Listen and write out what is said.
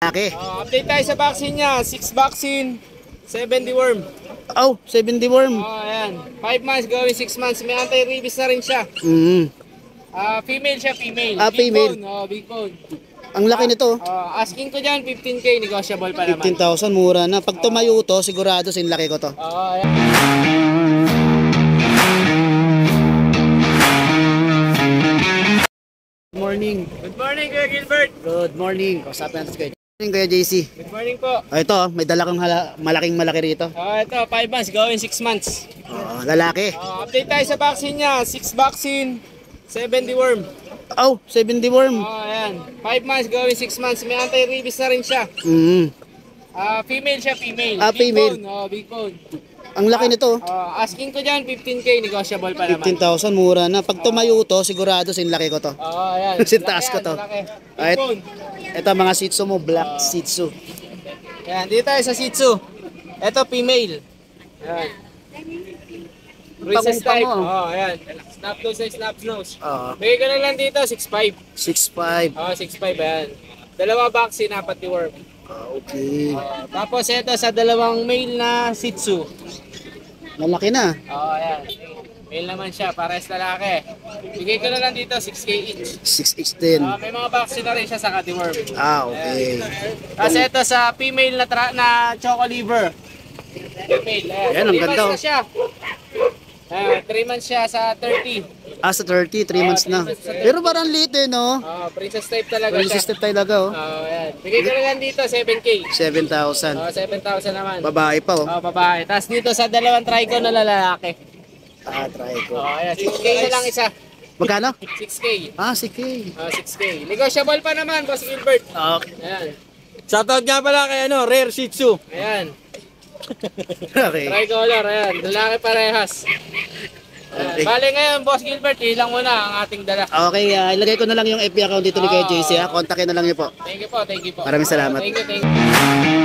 Okay. Update tayo sa vaccine niya. 6 vaccine, 7 deworm. Oh, 70 worm. Ayan. 5 months going 6 months. May anti-rabies na rin siya. Female siya, female. Big Female. bone. Big bone. Ang laki nito. Asking ko dyan, 15K. Negotiable pa naman. 15,000, mura na. Pag tumayo to, sigurado sin laki ko to. Ayan. Good morning. Good morning, Kuya Gilbert. Good morning. Kausapin natin si Kuya. Good morning, Kuya JC. Good morning po. Ito, may dala kang malaking malaki rito. Ito, 5 months going 6 months. Lalaki. Update tayo sa vaccine niya. 6 vaccine, 7 deworm. Oh, 70 worm. Ayan. 5 months going 6 months. May anti-rabies na rin siya. Female siya, female. Female. Big bone. Big bone. Ang laki nito. Asking ko dyan, 15K. Negotiable pa naman. 15,000, mura na. Pag tumayo to, sigurado sin laki ko to. Ayan. Sin taas ko to. Big bone. Ito mga Shih Tzu mo, black Shih Tzu. Ayan, dito tayo sa Shih Tzu. Ito, female. Ayan. Princess type. Ayan. Snap nose ay snap nose. Bigay ko na lang dito, 6'5". 6'5". 6'5", ayan. Dalawa vaccine, 4 deworm. Okay. Tapos ito sa dalawang male na Shih Tzu. Malaki na. Ayan. Male naman siya, pares lalaki. Bigay ko na lang dito, 6K each. 6'6 din. May mga vaccine na rin siya sa deworm. Okay. Tapos ito sa female na choco liver. Female. Ayan, ang 3 ganda. months na siya. 3 months siya sa 30. Sa 30, 3 months na. Pero parang late no? Princess type talaga Princess siya. type talaga Ayan. Bigay ko na lang dito, 7K. 7,000. 7,000 naman. Babae pa Babae. Tapos dito sa dalawang trico na lalaki. Try ko. Ayan, 6K na lang isa. Magkano? 6K. 6K. 6K. Negotiable pa naman, Boss Gilbert. Okay. Ayan. Shoutout nga pala kay Rare Shih Tzu. Ayan. Okay. Tricolor, ayan. Lalaki parehas. Okay. Bale ngayon, Boss Gilbert, ilang muna ang ating dala. Okay, ilagay ko na lang yung FB account dito ni Kuya JC. Kontakin na lang niyo po. Thank you po, thank you po. Maraming salamat. Thank you.